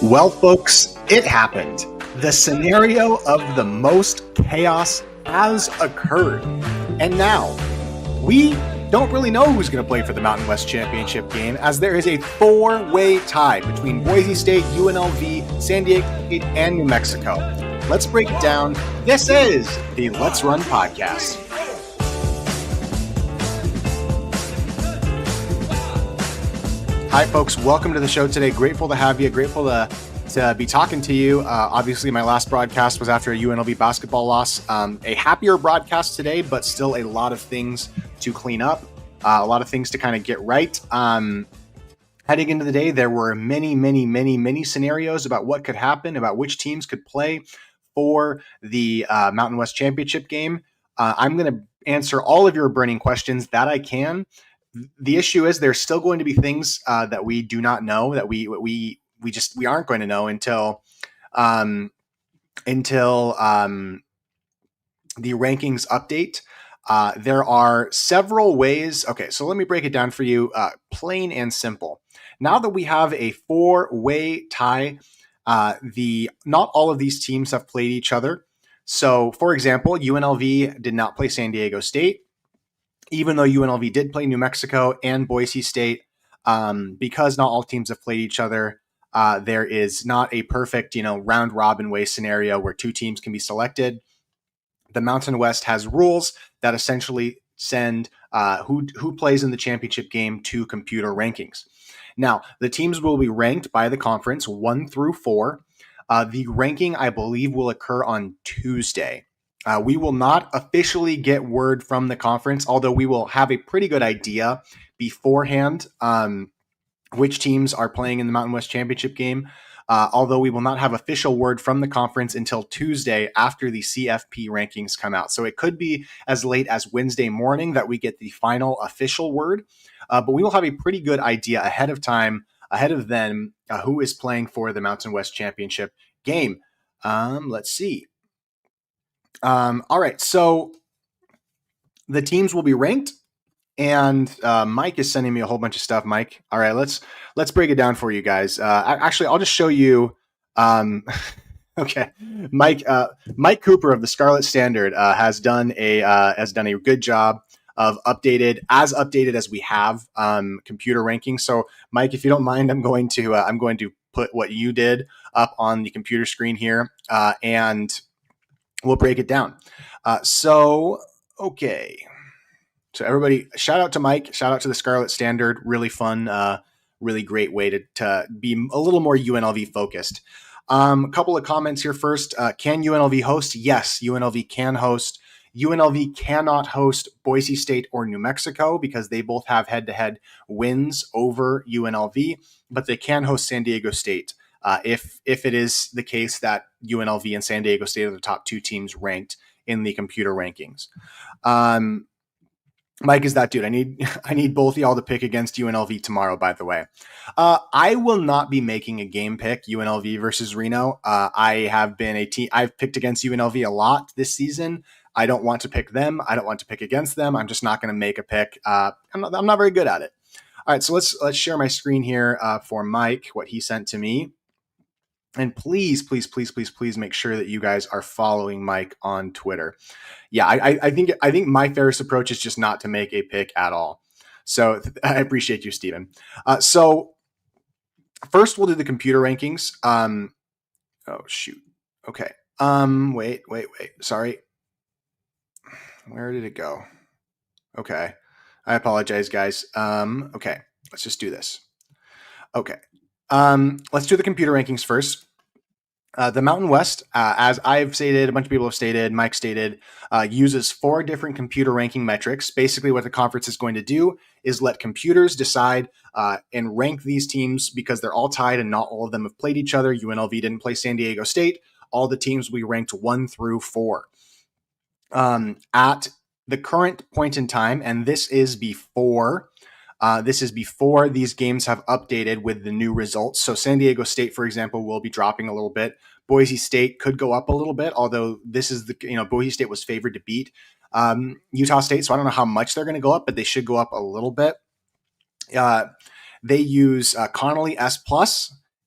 Well, folks, it happened. The scenario of the most chaos has occurred. And now, we don't really know who's going to play for the Mountain West Championship game, as there is a four-way tie between Boise State, UNLV, San Diego State, and New Mexico. Let's break it down. This is the Let's Run podcast. Hi, folks. Welcome to the show today. Grateful to have you. Grateful to be talking to you. Obviously, my last broadcast was after a UNLV basketball loss. A happier broadcast today, but still a lot of things to clean up. A lot of things to kind of get right. Heading into the day, there were many scenarios about what could happen, about which teams could play for the Mountain West Championship game. I'm going to answer all of your burning questions that I can. The issue is there's still going to be things that we do not know, that we aren't going to know until the rankings update. There are several ways. Okay, so let me break it down for you, plain and simple. Now that we have a four-way tie, not all of these teams have played each other. So, for example, UNLV did not play San Diego State, even though UNLV did play New Mexico and Boise State. Because not all teams have played each other, there is not a perfect, round robin way scenario where two teams can be selected. The Mountain West has rules that essentially send who plays in the championship game to computer rankings. Now, the teams will be ranked by the conference 1 through 4. The ranking, I believe, will occur on Tuesday. We will not officially get word from the conference, although we will have a pretty good idea beforehand which teams are playing in the Mountain West Championship game, although we will not have official word from the conference until Tuesday after the CFP rankings come out. So it could be as late as Wednesday morning that we get the final official word, but we will have a pretty good idea ahead of time, ahead of then, who is playing for the Mountain West Championship game. Let's see. All right, so the teams will be ranked, and Mike is sending me a whole bunch of stuff. Mike, all right, let's break it down for you guys. Actually, I'll just show you. Okay, Mike Cooper of the Scarlet Standard has done a good job of updated as we have computer rankings. So, Mike, if you don't mind, I'm going to put what you did up on the computer screen here, and we'll break it down. Okay. So everybody, shout out to Mike, shout out to the Scarlet Standard. Really fun, really great way to be a little more UNLV focused. A couple of comments here first. Can UNLV host? Yes, UNLV can host. UNLV cannot host Boise State or New Mexico because they both have head-to-head wins over UNLV, but they can host San Diego State if it is the case that UNLV and San Diego State are the top two teams ranked in the computer rankings. Mike is that dude. I need both of y'all to pick against UNLV tomorrow, by the way. I will not be making a game pick UNLV versus Reno. I've picked against UNLV a lot this season. I don't want to pick them. I don't want to pick against them. I'm just not going to make a pick. I'm not very good at it. All right, so let's share my screen here for Mike, what he sent to me. And please make sure that you guys are following Mike on Twitter. Yeah, I think my fairest approach is just not to make a pick at all. So I appreciate you, Steven. So first we'll do the computer rankings. Oh shoot. Okay. Wait. Sorry. Where did it go? Okay. I apologize, guys. Okay. Let's just do this. Okay. Let's do the computer rankings first. The Mountain West, as I've stated, a bunch of people have stated, Mike stated, uses 4 different computer ranking metrics. Basically, what the conference is going to do is let computers decide and rank these teams because they're all tied and not all of them have played each other. UNLV didn't play San Diego State. All the teams will be ranked 1 through 4. At the current point in time, and this is before these games have updated with the new results. So San Diego State, for example, will be dropping a little bit. Boise State could go up a little bit, although this is Boise State was favored to beat Utah State. So I don't know how much they're going to go up, but they should go up a little bit. They use Connolly S+,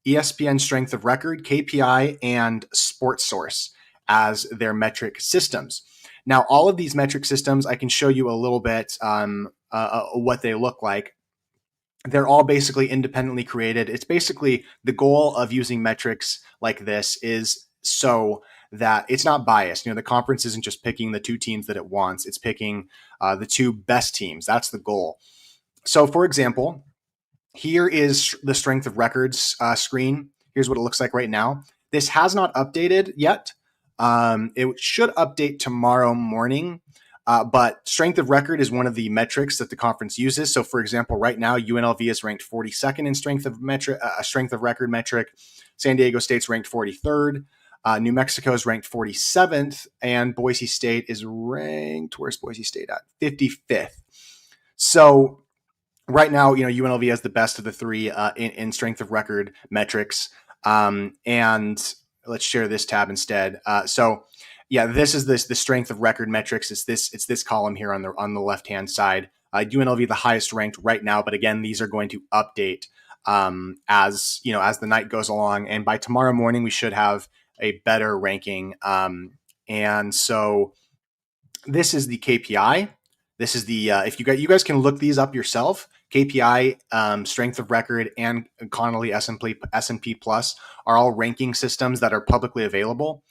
ESPN Strength of Record, KPI, and Sports Source as their metric systems. Now, all of these metric systems, I can show you a little bit what they look like. They're all basically independently created. It's basically the goal of using metrics like this is so that it's not biased. The conference isn't just picking the two teams that it wants. It's picking the two best teams. That's the goal. So, for example, here is the strength of records screen. Here's what it looks like right now. This has not updated yet. It should update tomorrow morning. But strength of record is one of the metrics that the conference uses. So, for example, right now UNLV is ranked 42nd in strength of record metric. San Diego State's ranked 43rd. New Mexico is ranked 47th, and Boise State is ranked. Where's Boise State at? 55th. So right now, UNLV has the best of the three in strength of record metrics. And let's share this tab instead. Yeah, this is the strength of record metrics. It's this column here on the left hand side. UNLV the highest ranked right now, but again, these are going to update as the night goes along, and by tomorrow morning we should have a better ranking. And so this is the KPI. This is the if you guys can look these up yourself. KPI, strength of record, and Connolly S&P Plus are all ranking systems that are publicly available.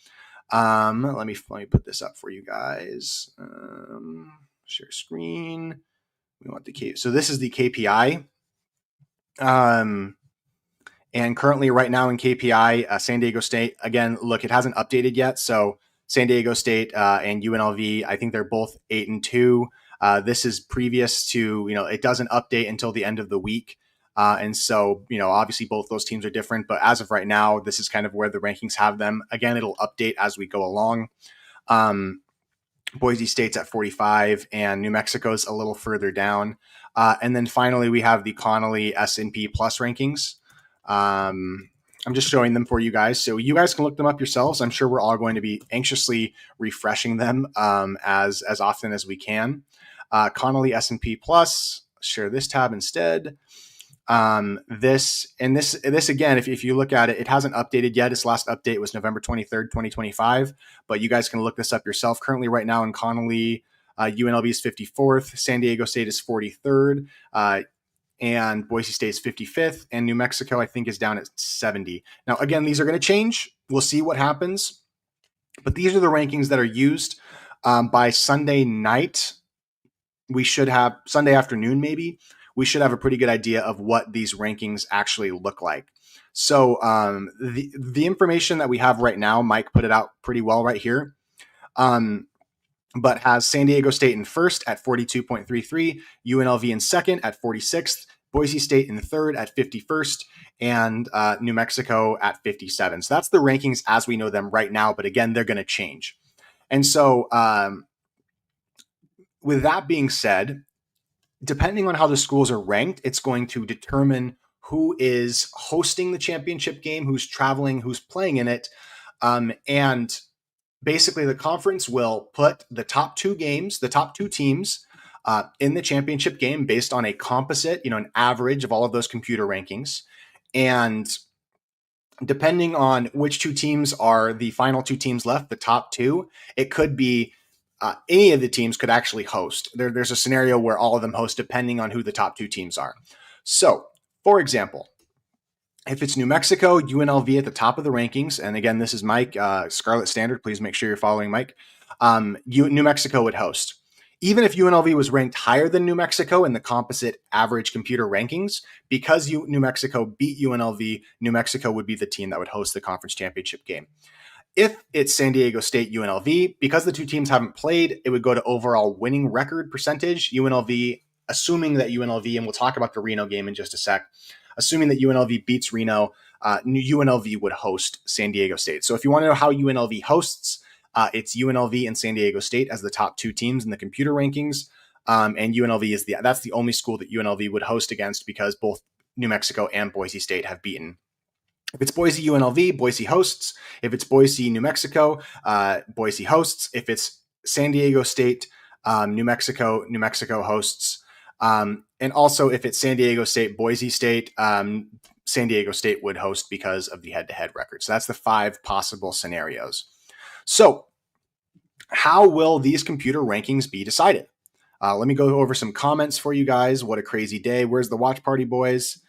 Let me put this up for you guys. Share screen. We want the K. So this is the KPI. And currently, right now in KPI, San Diego State, again, look, it hasn't updated yet. So San Diego State and UNLV, I think they're both 8-2. This is previous to, it doesn't update until the end of the week. And so, obviously both those teams are different, but as of right now, this is kind of where the rankings have them. Again, it'll update as we go along. Boise State's at 45 and New Mexico's a little further down. And then finally, we have the Connolly S&P Plus rankings. I'm just showing them for you guys. So you guys can look them up yourselves. I'm sure we're all going to be anxiously refreshing them as often as we can. Connolly S&P Plus, share this tab instead. This again, if you look at it, it hasn't updated yet. Its last update was November 23rd, 2025, but you guys can look this up yourself. Currently right now in Connolly, UNLV is 54th, San Diego State is 43rd, and Boise State is 55th, and New Mexico, I think, is down at 70. Now, again, these are going to change. We'll see what happens, but these are the rankings that are used. By Sunday night, we should have, Sunday afternoon maybe, we should have a pretty good idea of what these rankings actually look like. So the information that we have right now, Mike put it out pretty well right here, but has San Diego State in first at 42.33, UNLV in second at 46th, Boise State in third at 51st, and New Mexico at 57. So that's the rankings as we know them right now, but again, they're going to change. And so with that being said, depending on how the schools are ranked, it's going to determine who is hosting the championship game, who's traveling, who's playing in it. And basically the conference will put the top two teams in the championship game based on a composite, an average of all of those computer rankings. And depending on which two teams are the final two teams left, the top two, it could be any of the teams could actually host. There's a scenario where all of them host depending on who the top two teams are. So, for example, if it's New Mexico, UNLV at the top of the rankings, and again, this is Mike, Scarlet Standard, please make sure you're following Mike, New Mexico would host. Even if UNLV was ranked higher than New Mexico in the composite average computer rankings, because New Mexico beat UNLV, New Mexico would be the team that would host the conference championship game. If it's San Diego State, UNLV, because the two teams haven't played, it would go to overall winning record percentage. UNLV, assuming that UNLV, and we'll talk about the Reno game in just a sec, assuming that UNLV beats Reno, UNLV would host San Diego State. So if you want to know how UNLV hosts, it's UNLV and San Diego State as the top two teams in the computer rankings. And UNLV that's the only school that UNLV would host against because both New Mexico and Boise State have beaten. If it's Boise UNLV, Boise hosts. If it's Boise New Mexico, Boise hosts. If it's San Diego State, New Mexico hosts. And also if it's San Diego State, Boise State, San Diego State would host because of the head-to-head record. So that's the 5 possible scenarios. So how will these computer rankings be decided? Let me go over some comments for you guys. What a crazy day. Where's the watch party, boys?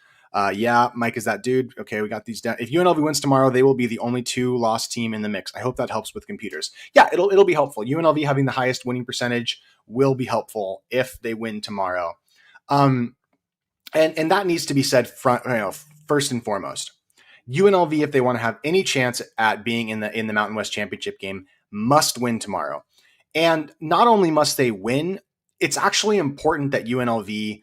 Yeah, Mike is that dude. Okay, we got these down. If UNLV wins tomorrow, they will be the only 2-loss team in the mix. I hope that helps with computers. Yeah, it'll be helpful. UNLV having the highest winning percentage will be helpful if they win tomorrow. And that needs to be said first and foremost. UNLV, if they want to have any chance at being in the Mountain West Championship game, must win tomorrow. And not only must they win, it's actually important that UNLV,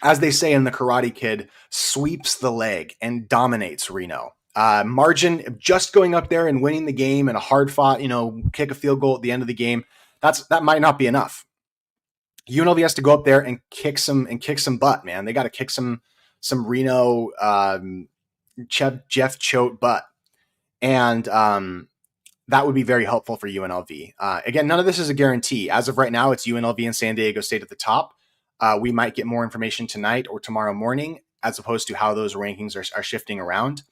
as they say in the Karate Kid, sweeps the leg and dominates Reno. Margin, just going up there and winning the game and a hard fought, kick a field goal at the end of the game, that might not be enough. UNLV has to go up there and kick some butt, man. They got to kick some Reno Jeff Choate butt, and that would be very helpful for UNLV. Again, none of this is a guarantee. As of right now, it's UNLV and San Diego State at the top. We might get more information tonight or tomorrow morning, as opposed to how those rankings are shifting around.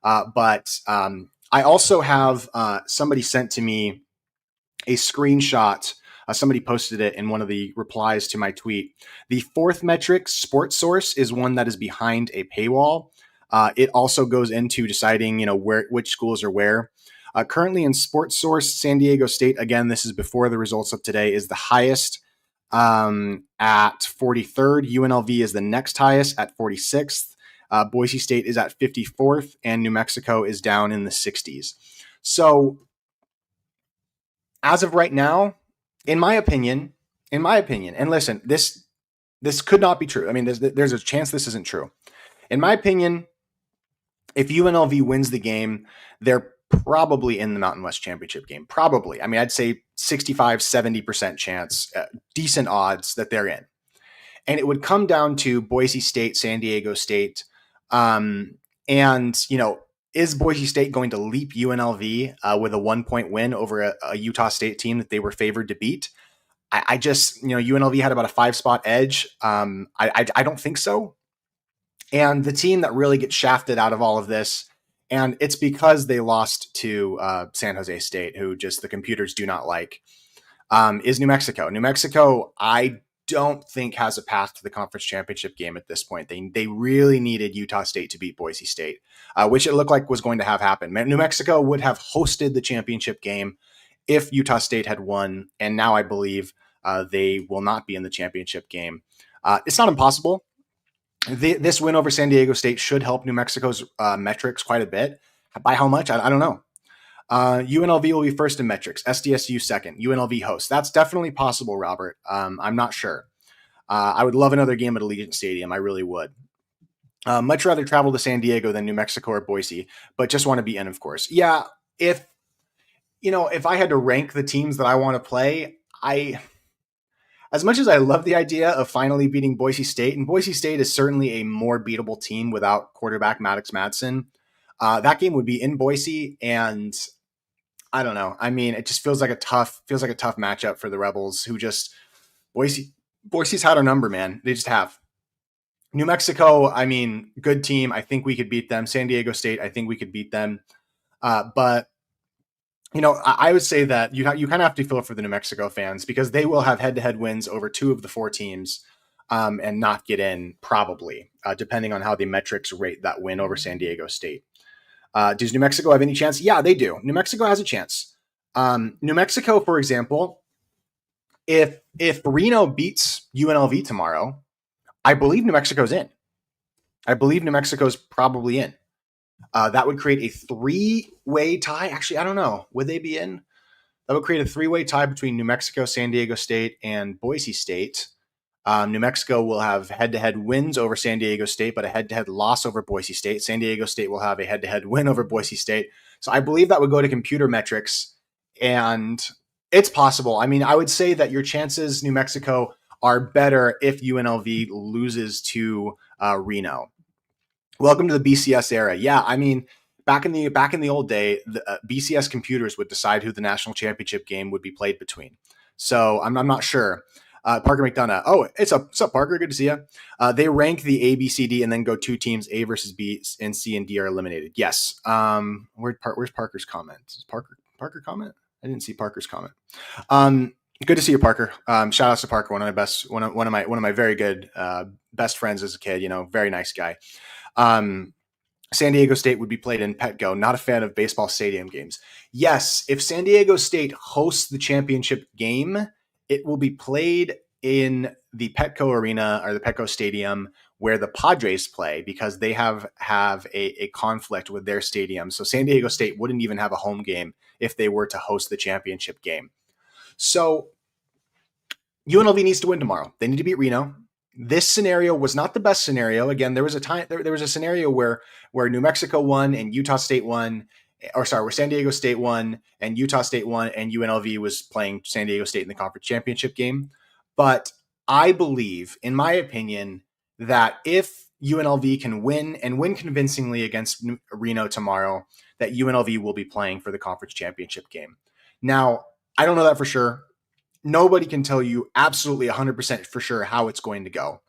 But I also have somebody sent to me a screenshot. Somebody posted it in one of the replies to my tweet. The fourth metric, Sports Source, is one that is behind a paywall. It also goes into deciding, which schools are where. Currently in Sports Source, San Diego State, again, this is before the results of today, is the highest at 43rd. UNLV is the next highest at 46th. Boise State is at 54th, and New Mexico is down in the 60s. So as of right now, in my opinion, and listen, this could not be true. I mean, there's a chance this isn't true. In my opinion, if UNLV wins the game, they're probably in the Mountain West Championship game. Probably. I mean, I'd say 65, 70% chance, decent odds that they're in. And it would come down to Boise State, San Diego State. And, is Boise State going to leap UNLV with a 1-point win over a Utah State team that they were favored to beat? I just, UNLV had about a 5-spot edge. I don't think so. And the team that really gets shafted out of all of this, and it's because they lost to San Jose State, who just the computers do not like, is New Mexico. New Mexico, I don't think has a path to the conference championship game at this point. They really needed Utah State to beat Boise State, which it looked like was going to have happen. New Mexico would have hosted the championship game if Utah State had won, and now I believe they will not be in the championship game. It's not impossible. This win over San Diego State should help New Mexico's metrics quite a bit. By how much? I don't know. UNLV will be first in metrics, SDSU second, UNLV host. That's definitely possible, Robert. I'm not sure. I would love another game at Allegiant Stadium. I really would. Much rather travel to San Diego than New Mexico or Boise, but just want to be in, of course. Yeah, if I had to rank the teams that I want to play, as much as I love the idea of finally beating Boise State, and Boise State is certainly a more beatable team without quarterback Maddox Madsen, that game would be in Boise, and I don't know. I mean, it just feels like a tough matchup for the Rebels, who just Boise's had our number, man. They just have. New Mexico, I mean, good team. I think we could beat them. San Diego State, I think we could beat them. But I would say that you kind of have to feel for the New Mexico fans, because they will have head-to-head wins over 2 of the 4 teams and not get in, probably, depending on how the metrics rate that win over San Diego State. Does New Mexico have any chance? Yeah, they do. New Mexico has a chance. New Mexico, for example, if Reno beats UNLV tomorrow, I believe New Mexico's in. I believe New Mexico's probably in. That would create a 3-way tie. Actually, I don't know. Would they be in? That would create a 3-way tie between New Mexico, San Diego State, and Boise State. New Mexico will have head-to-head wins over San Diego State, but a head-to-head loss over Boise State. San Diego State will have a head-to-head win over Boise State. So I believe that would go to computer metrics, and it's possible. I mean, I would say that your chances, New Mexico, are better if UNLV loses to Reno. Welcome to the BCS era. Yeah, I mean, back in the old day, the BCS computers would decide who the national championship game would be played between. So I'm not sure. Parker McDonough. Oh, what's up, Parker? Good to see you. They rank the A, B, C, D, and then go two teams. A versus B, and C and D are eliminated. Yes. Where's Parker's comment? Is Parker comment? I didn't see Parker's comment. Good to see you, Parker. Shout outs to Parker, one of my very good best friends as a kid. Very nice guy. San Diego State would be played in Petco. Not a fan of baseball stadium games. Yes, if San Diego State hosts the championship game, it will be played in the Petco Arena or the Petco Stadium where the Padres play, because they have a conflict with their stadium. So San Diego State wouldn't even have a home game if they were to host the championship game. So UNLV needs to win tomorrow. They need to beat Reno. This scenario was not the best scenario. Again, there was a scenario where New Mexico won and Utah State won, where San Diego State won and Utah State won, and UNLV was playing San Diego State in the conference championship game. But I believe, in my opinion, that if UNLV can win and win convincingly against Reno tomorrow, that UNLV will be playing for the conference championship game. Now, I don't know that for sure. Nobody can tell you absolutely 100% for sure how it's going to go.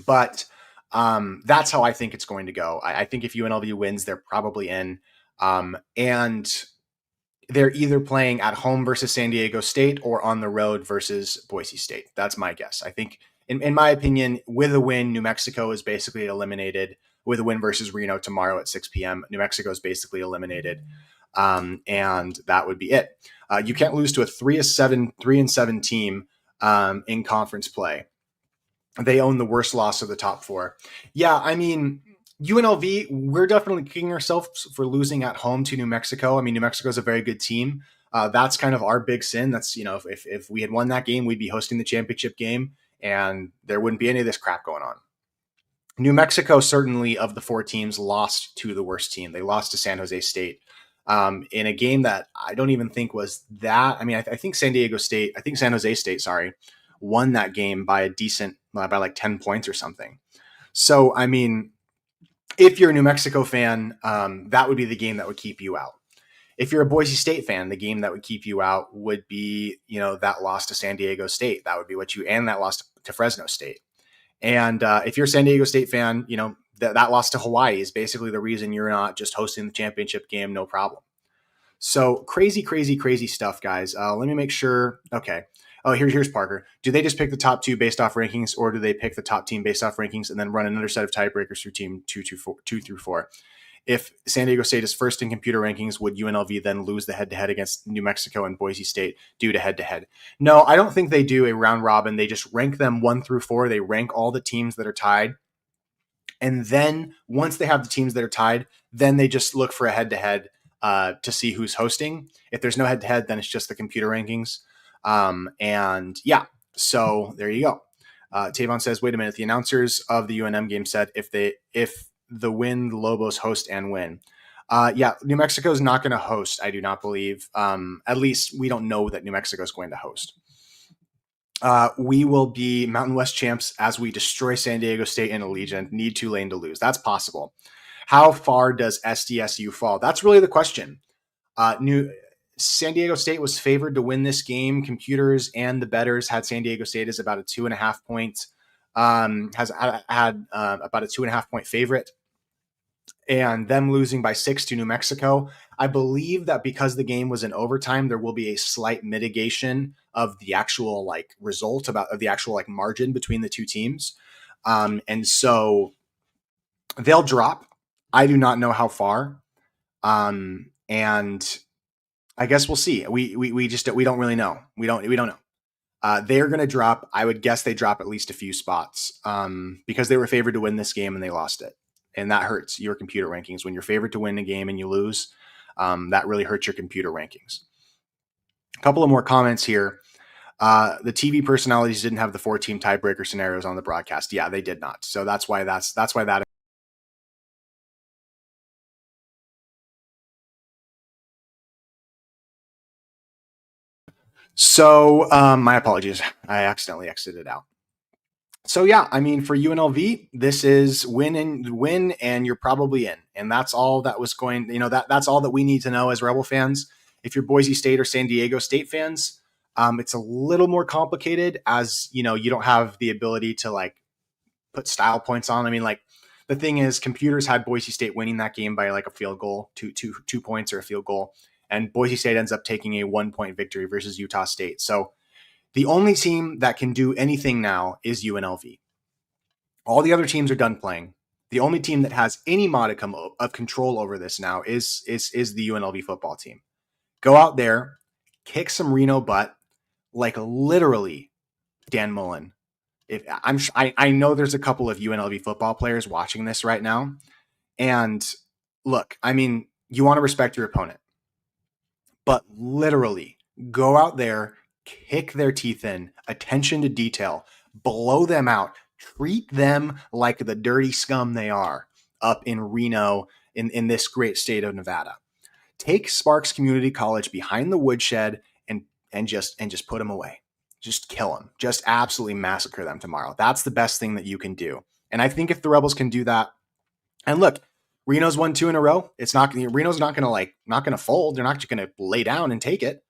But that's how I think it's going to go. I think if UNLV wins, they're probably in. And they're either playing at home versus San Diego State or on the road versus Boise State. That's my guess. I think, in my opinion, with a win, New Mexico is basically eliminated. With a win versus Reno tomorrow at 6 p.m., New Mexico is basically eliminated. And that would be it. You can't lose to a 3-7 team in conference play. They own the worst loss of the top four. Yeah, I mean, UNLV, we're definitely kicking ourselves for losing at home to New Mexico. I mean, New Mexico is a very good team. That's kind of our big sin. That's, if we had won that game, we'd be hosting the championship game, and there wouldn't be any of this crap going on. New Mexico, certainly of the four teams, lost to the worst team. They lost to San Jose State. In a game that I don't even think was that. I mean, I think San Jose State, won that game by by like 10 points or something. So, I mean, if you're a New Mexico fan, that would be the game that would keep you out. If you're a Boise State fan, the game that would keep you out would be, that loss to San Diego State. That would be and that loss to Fresno State. And if you're a San Diego State fan, that loss to Hawaii is basically the reason you're not just hosting the championship game, no problem. So crazy stuff, guys. Let me make sure. Okay. Oh, here's Parker. Do they just pick the top two based off rankings, or do they pick the top team based off rankings and then run another set of tiebreakers through team 2 through 4? If San Diego State is first in computer rankings, would UNLV then lose the head-to-head against New Mexico and Boise State due to head-to-head? No, I don't think they do a round robin. They just rank them 1 through 4. They rank all the teams that are tied. And then once they have the teams that are tied, then they just look for a head-to-head to see who's hosting. If there's no head-to-head, then it's just the computer rankings. And yeah, so there you go. Tavon says, wait a minute. The announcers of the UNM game said if the win, the Lobos host and win. Yeah, New Mexico is not going to host, I do not believe. At least we don't know that New Mexico is going to host. We will be Mountain West champs as we destroy San Diego State and Allegiant. Need Tulane to lose. That's possible. How far does SDSU fall? That's really the question. San Diego State was favored to win this game. Computers and the bettors had San Diego State as about a 2.5 points. Has had about a 2.5 point favorite, and them losing by 6 to New Mexico. I believe that because the game was in overtime, there will be a slight mitigation of the actual result of the actual margin between the two teams. And so they'll drop. I do not know how far. And I guess we'll see. We don't really know. We don't know. They're going to drop. I would guess they drop at least a few spots because they were favored to win this game and they lost it. And that hurts your computer rankings. When you're favored to win a game and you lose, that really hurts your computer rankings. A couple of more comments here. The TV personalities didn't have the 4-team tiebreaker scenarios on the broadcast. Yeah, they did not. So that's why that. So my apologies. I accidentally exited out. So yeah, I mean, for UNLV, this is win and you're probably in. And that's all that was going, that's all that we need to know as Rebel fans. If you're Boise State or San Diego State fans, It's a little more complicated, as you know, you don't have the ability to like put style points on. I mean, like the thing is, computers had Boise State winning that game by like a field goal, two points or a field goal, and Boise State ends up taking a 1 point victory versus Utah State. So the only team that can do anything now is UNLV. All the other teams are done playing. The only team that has any modicum of control over this now is the UNLV football team. Go out there, kick some Reno butt, like literally Dan Mullen. If I know there's a couple of UNLV football players watching this right now, and look, I mean, you want to respect your opponent, but literally go out there, kick their teeth in, attention to detail, blow them out, treat them like the dirty scum they are up in Reno, in this great state of Nevada. Take Sparks Community College behind the woodshed and just put them away. Just kill them. Just absolutely massacre them tomorrow. That's the best thing that you can do. And I think if the Rebels can do that, and look, Reno's won 2 in a row. It's not Reno's not gonna fold. They're not just gonna lay down and take it.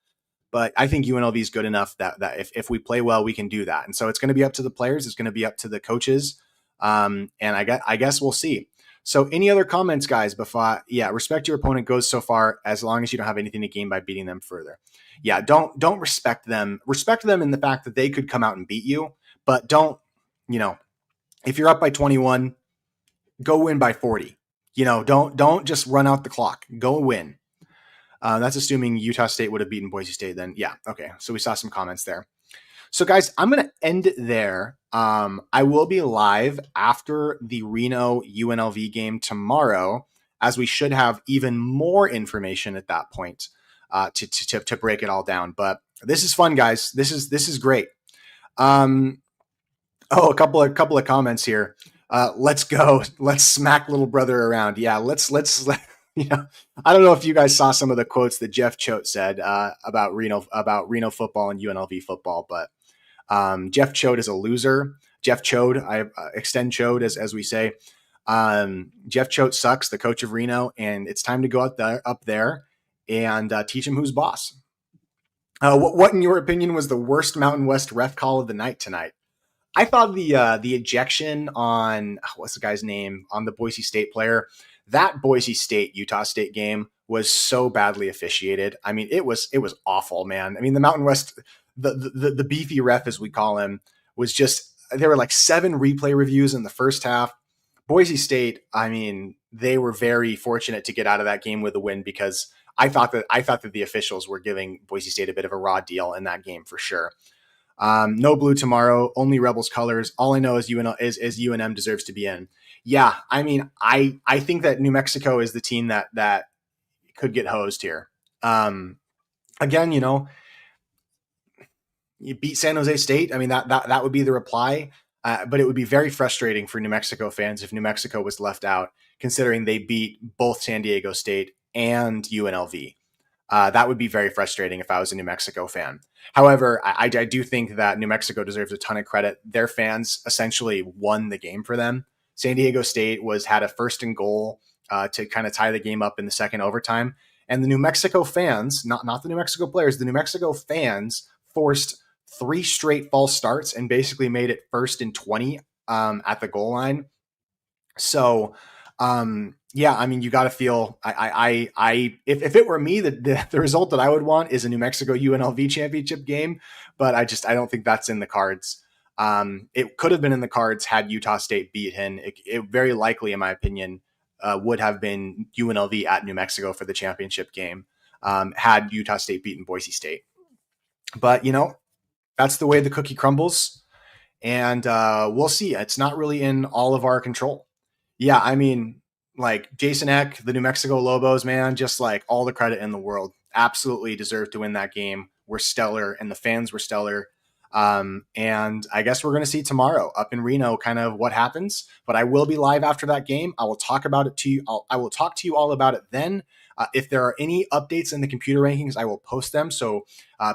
But I think UNLV is good enough that if we play well, we can do that. And so it's going to be up to the players. It's going to be up to the coaches. And I guess we'll see. So any other comments, guys? Before, yeah, respect your opponent goes so far as long as you don't have anything to gain by beating them further. Yeah, don't respect them. Respect them in the fact that they could come out and beat you, but don't, if you're up by 21, go win by 40. Don't just run out the clock. Go win. That's assuming Utah State would have beaten Boise State then. Yeah, okay. So we saw some comments there. So guys, I'm going to end it there. I will be live after the Reno UNLV game tomorrow, as we should have even more information at that point to break it all down. But this is fun, guys. This is great. A couple of comments here. Let's go. Let's smack little brother around. Yeah, let's I don't know if you guys saw some of the quotes that Jeff Choate said about Reno football and UNLV football, but Jeff Choate is a loser. Jeff Choate, I extend Choate as we say. Jeff Choate sucks, the coach of Reno, and it's time to go up there and teach him who's boss. What in your opinion was the worst Mountain West ref call of the night tonight? I thought the ejection on what's the guy's name on the Boise State player. That Boise State Utah State game was so badly officiated. I mean, it was awful, man. I mean, the Mountain West, the beefy ref as we call him, was just, there were like 7 replay reviews in the first half. Boise State, I mean, they were very fortunate to get out of that game with a win, because I thought that the officials were giving Boise State a bit of a raw deal in that game for sure. No blue tomorrow, only Rebels colors. All I know is UNM deserves to be in. Yeah, I mean, I think that New Mexico is the team that could get hosed here. Again, you beat San Jose State. I mean, that would be the reply. But it would be very frustrating for New Mexico fans if New Mexico was left out, considering they beat both San Diego State and UNLV. That would be very frustrating if I was a New Mexico fan. However, I do think that New Mexico deserves a ton of credit. Their fans essentially won the game for them. San Diego State had a 1st and goal to kind of tie the game up in the second overtime. And the New Mexico fans, not the New Mexico players, the New Mexico fans forced 3 straight false starts and basically made it 1st and 20 at the goal line. So, yeah, I mean, you got to feel. If it were me, the result that I would want is a New Mexico UNLV championship game, but I don't think that's in the cards. It could have been in the cards had Utah State beat him. It very likely, in my opinion, would have been UNLV at New Mexico for the championship game had Utah State beaten Boise State. But that's the way the cookie crumbles, and we'll see. It's not really in all of our control. Yeah, I mean, like Jason Eck, the New Mexico Lobos, man, just like all the credit in the world. Absolutely deserved to win that game. We're stellar, and the fans were stellar. And I guess we're going to see tomorrow up in Reno kind of what happens. But I will be live after that game. I will talk about it to you. I will talk to you all about it then. If there are any updates in the computer rankings, I will post them. So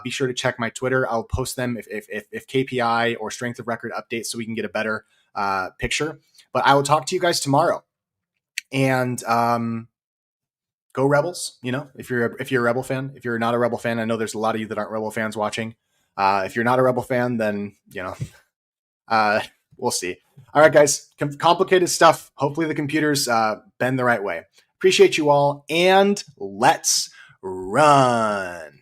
be sure to check my Twitter. I'll post them if KPI or strength of record updates, so we can get a better picture. But I will talk to you guys tomorrow. And go Rebels. If you're a Rebel fan. If you're not a Rebel fan, I know there's a lot of you that aren't Rebel fans watching. If you're not a Rebel fan, then, uh, we'll see. All right, guys, complicated stuff. Hopefully the computers bend the right way. Appreciate you all, and let's run.